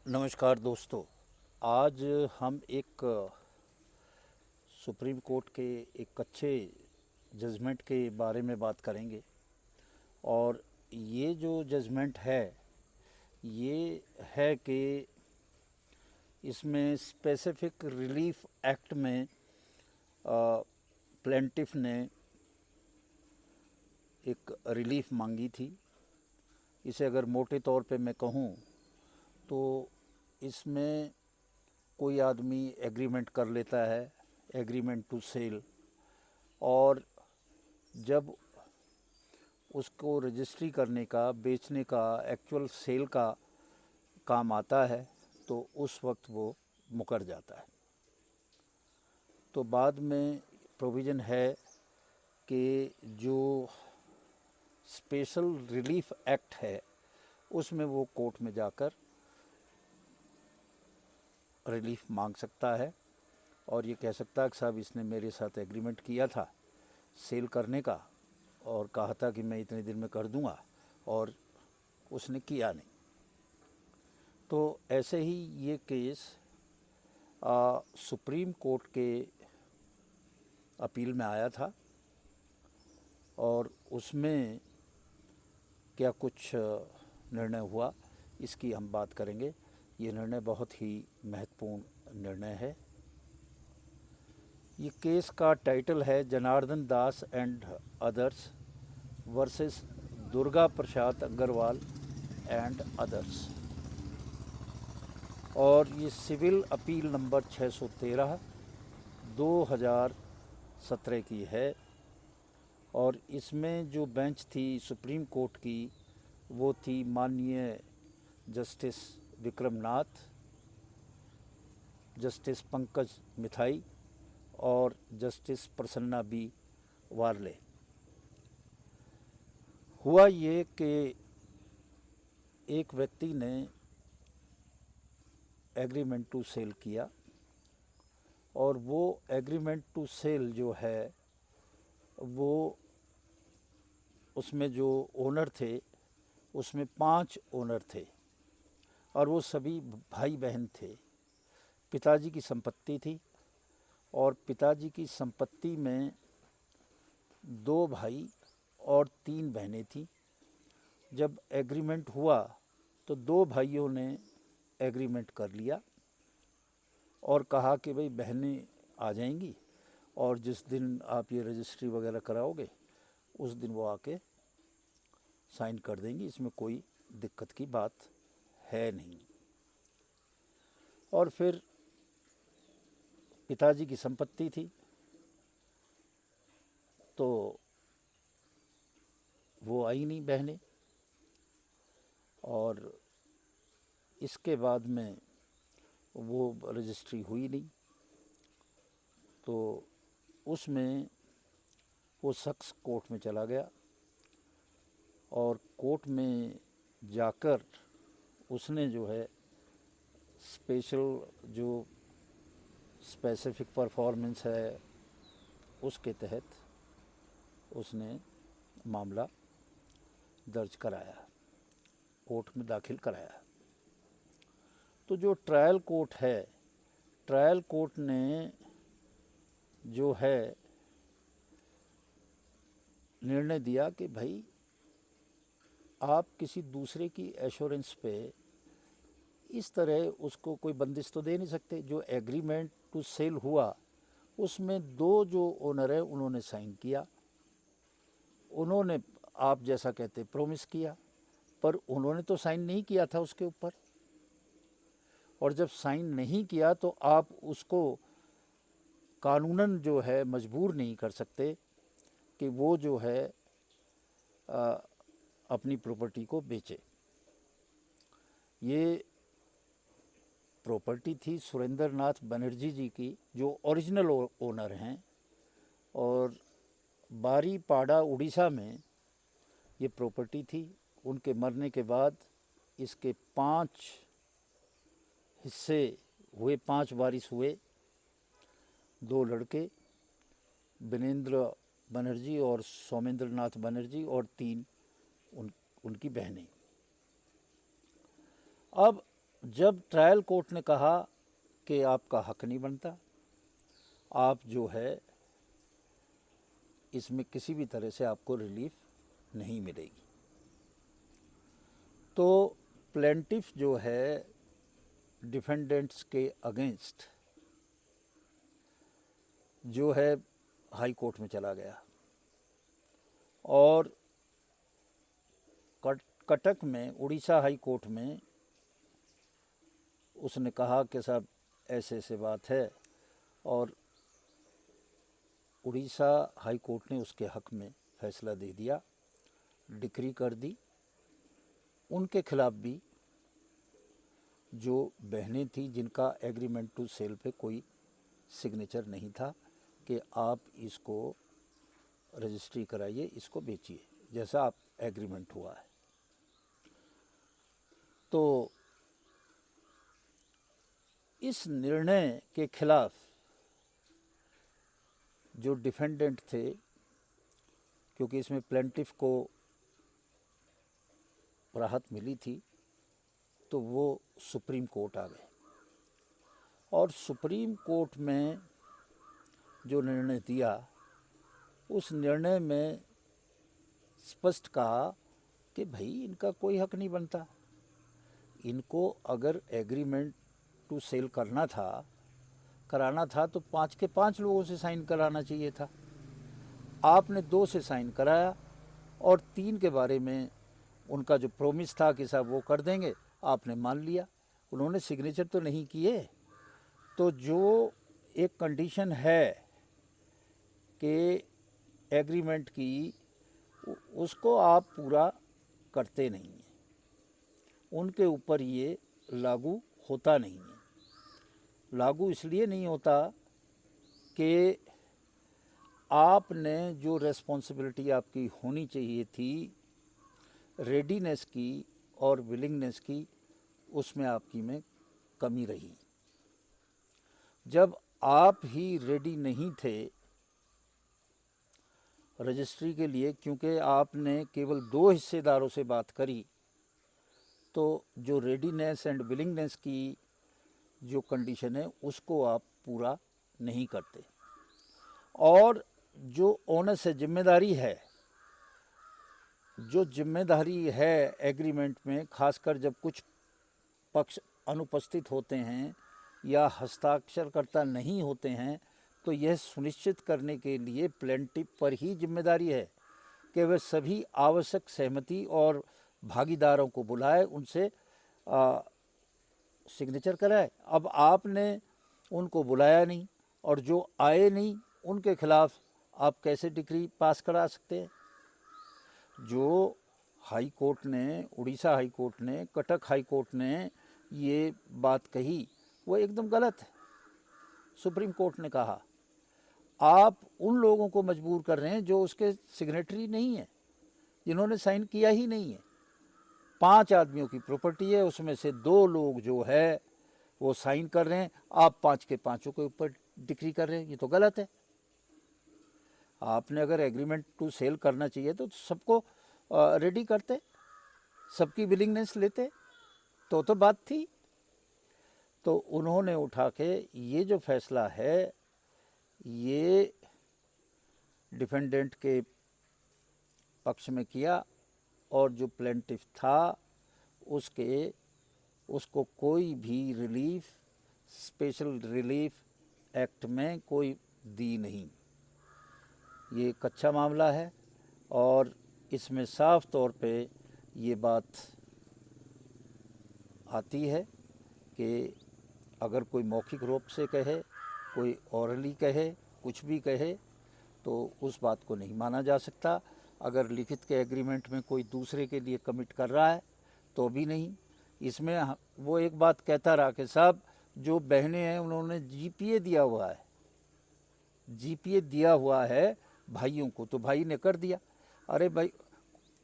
नमस्कार दोस्तों। आज हम एक सुप्रीम कोर्ट के एक अच्छे जजमेंट के बारे में बात करेंगे। और ये जो जजमेंट है ये है कि इसमें स्पेसिफिक रिलीफ एक्ट में प्लेंटिफ ने एक रिलीफ मांगी थी। इसे अगर मोटे तौर पे मैं कहूँ तो इसमें कोई आदमी एग्रीमेंट कर लेता है, एग्रीमेंट टू सेल, और जब उसको रजिस्ट्री करने का, बेचने का, एक्चुअल सेल का काम आता है तो उस वक्त वो मुकर जाता है। तो बाद में प्रोविज़न है कि जो स्पेशल रिलीफ एक्ट है उसमें वो कोर्ट में जाकर रिलीफ मांग सकता है और ये कह सकता है कि साहब इसने मेरे साथ एग्रीमेंट किया था सेल करने का और कहा था कि मैं इतने दिन में कर दूंगा और उसने किया नहीं। तो ऐसे ही ये केस सुप्रीम कोर्ट के अपील में आया था और उसमें क्या कुछ निर्णय हुआ इसकी हम बात करेंगे। ये निर्णय बहुत ही महत्वपूर्ण निर्णय है। ये केस का टाइटल है Janardan Das and others versus Durga Prasad Agarwal and others, और ये सिविल अपील नंबर 613 2017 की है। और इसमें जो बेंच थी सुप्रीम कोर्ट की वो थी माननीय जस्टिस विक्रमनाथ, जस्टिस पंकज मिथाई और जस्टिस प्रसन्ना बी वार्ले। हुआ ये कि एक व्यक्ति ने एग्रीमेंट टू सेल किया और वो एग्रीमेंट टू सेल जो है वो उसमें जो ओनर थे उसमें 5 ओनर थे और वो सभी भाई बहन थे। पिताजी की संपत्ति थी और पिताजी की संपत्ति में 2 भाई और 3 बहनें थीं। जब एग्रीमेंट हुआ तो 2 भाइयों ने एग्रीमेंट कर लिया और कहा कि भाई बहनें आ जाएंगी और जिस दिन आप ये रजिस्ट्री वगैरह कराओगे उस दिन वो आके साइन कर देंगी, इसमें कोई दिक्कत की बात है नहीं। और फिर पिताजी की संपत्ति थी तो वो आई नहीं बहनें, और इसके बाद में वो रजिस्ट्री हुई नहीं। तो उसमें वो शख्स कोर्ट में चला गया और कोर्ट में जाकर उसने जो है स्पेशल जो स्पेसिफिक परफॉर्मेंस है उसके तहत उसने मामला दर्ज कराया, कोर्ट में दाखिल कराया। तो जो ट्रायल कोर्ट है, ट्रायल कोर्ट ने जो है निर्णय दिया कि भाई आप किसी दूसरे की एश्योरेंस पे इस तरह उसको कोई बंदिश तो दे नहीं सकते। जो एग्रीमेंट टू सेल हुआ उसमें 2 जो ओनर है उन्होंने साइन किया, उन्होंने आप जैसा कहते प्रोमिस किया, पर उन्होंने तो साइन नहीं किया था उसके ऊपर। और जब साइन नहीं किया तो आप उसको कानूनन जो है मजबूर नहीं कर सकते कि वो जो है अपनी प्रॉपर्टी को बेचे। ये प्रॉपर्टी थी सुरेंद्र नाथ बनर्जी जी की जो ओरिजिनल ओनर हैं, और बारीपाड़ा उड़ीसा में ये प्रॉपर्टी थी। उनके मरने के बाद इसके 5 हिस्से हुए, 5 वारिस हुए, 2 लड़के विनेंद्र बनर्जी और सोमेंद्र नाथ बनर्जी और 3 उनकी बहनें। अब जब ट्रायल कोर्ट ने कहा कि आपका हक नहीं बनता, आप जो है इसमें किसी भी तरह से आपको रिलीफ नहीं मिलेगी, तो प्लेंटिफ जो है डिफेंडेंट्स के अगेंस्ट जो है हाई कोर्ट में चला गया और कटक में उड़ीसा हाई कोर्ट में उसने कहा कि साहब ऐसे ऐसे बात है, और उड़ीसा हाई कोर्ट ने उसके हक में फैसला दे दिया, डिक्री कर दी। उनके खिलाफ भी जो बहनें थी जिनका एग्रीमेंट टू सेल पे कोई सिग्नेचर नहीं था कि आप इसको रजिस्ट्री कराइए, इसको बेचिए, जैसा आप एग्रीमेंट हुआ है, तो इस निर्णय के खिलाफ जो डिफेंडेंट थे, क्योंकि इसमें प्लेंटिफ को राहत मिली थी, तो वो सुप्रीम कोर्ट आ गए और सुप्रीम कोर्ट में जो निर्णय दिया उस निर्णय में स्पष्ट कहा कि भाई इनका कोई हक नहीं बनता, इनको अगर एग्रीमेंट टू सेल कराना था तो 5 के 5 लोगों से साइन कराना चाहिए था। आपने 2 से साइन कराया और 3 के बारे में उनका जो प्रोमिस था कि साहब वो कर देंगे, आपने मान लिया, उन्होंने सिग्नेचर तो नहीं किए। तो जो एक कंडीशन है कि एग्रीमेंट की, उसको आप पूरा करते नहीं हैं, उनके ऊपर ये लागू होता नहीं है। लागू इसलिए नहीं होता कि आपने जो रेस्पॉन्सिबिलिटी आपकी होनी चाहिए थी रेडीनेस की और विलिंगनेस की, उसमें आपकी में कमी रही। जब आप ही रेडी नहीं थे रजिस्ट्री के लिए, क्योंकि आपने केवल 2 हिस्सेदारों से बात करी, तो जो रेडीनेस एंड विलिंगनेस की जो कंडीशन है उसको आप पूरा नहीं करते। और जो ओनस है, जिम्मेदारी है, जो जिम्मेदारी है एग्रीमेंट में, खासकर जब कुछ पक्ष अनुपस्थित होते हैं या हस्ताक्षरकर्ता नहीं होते हैं, तो यह सुनिश्चित करने के लिए प्लेंटिफ पर ही जिम्मेदारी है कि वह सभी आवश्यक सहमति और भागीदारों को बुलाए, उनसे सिग्नेचर कराए। अब आपने उनको बुलाया नहीं और जो आए नहीं उनके खिलाफ आप कैसे डिक्री पास करा सकते हैं? जो हाई कोर्ट ने, उड़ीसा हाई कोर्ट ने, कटक हाई कोर्ट ने ये बात कही वो एकदम गलत है। सुप्रीम कोर्ट ने कहा आप उन लोगों को मजबूर कर रहे हैं जो उसके सिग्नेटरी नहीं है, जिन्होंने साइन किया ही नहीं है। 5 आदमियों की प्रॉपर्टी है, उसमें से 2 लोग जो है वो साइन कर रहे हैं, आप 5 के 5 के ऊपर डिक्री कर रहे हैं, ये तो गलत है। आपने अगर एग्रीमेंट टू सेल करना चाहिए तो सबको रेडी करते, सबकी विलिंगनेस लेते, तो बात थी। तो उन्होंने उठा के ये जो फैसला है ये डिफेंडेंट के पक्ष में किया, और जो प्लेंटिफ था उसको कोई भी रिलीफ, स्पेशल रिलीफ एक्ट में कोई दी नहीं। ये कच्चा मामला है और इसमें साफ तौर पे ये बात आती है कि अगर कोई मौखिक रूप से कहे, कोई ओरली कहे, कुछ भी कहे, तो उस बात को नहीं माना जा सकता। अगर लिखित के एग्रीमेंट में कोई दूसरे के लिए कमिट कर रहा है तो भी नहीं। इसमें वो एक बात कहता रहा कि साहब जो बहनें हैं उन्होंने जीपीए दिया हुआ है, जीपीए दिया हुआ है भाइयों को, तो भाई ने कर दिया। अरे भाई,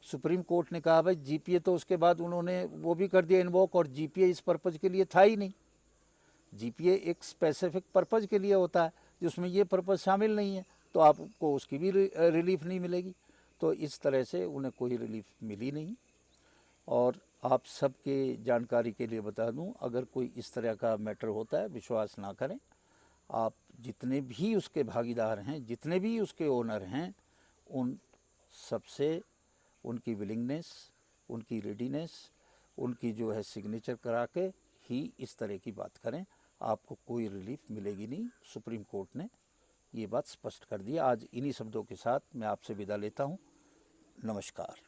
सुप्रीम कोर्ट ने कहा भाई जीपीए तो उसके बाद उन्होंने वो भी कर दिया इन्वोक, और जीपीए इस पर्पज़ के लिए था ही नहीं। जीपीए एक स्पेसिफिक पर्पज़ के लिए होता है जिसमें ये पर्पज़ शामिल नहीं है, तो आपको उसकी भी रिलीफ नहीं मिलेगी। तो इस तरह से उन्हें कोई रिलीफ मिली नहीं, और आप सबके जानकारी के लिए बता दूं, अगर कोई इस तरह का मैटर होता है विश्वास ना करें। आप जितने भी उसके भागीदार हैं, जितने भी उसके ओनर हैं, उन सबसे उनकी विलिंगनेस, उनकी रेडीनेस, उनकी जो है सिग्नेचर करा के ही इस तरह की बात करें। आपको कोई रिलीफ मिलेगी नहीं। सुप्रीम कोर्ट ने ये बात स्पष्ट कर दी। आज इन्हीं शब्दों के साथ मैं आपसे विदा लेता हूँ। नमस्कार।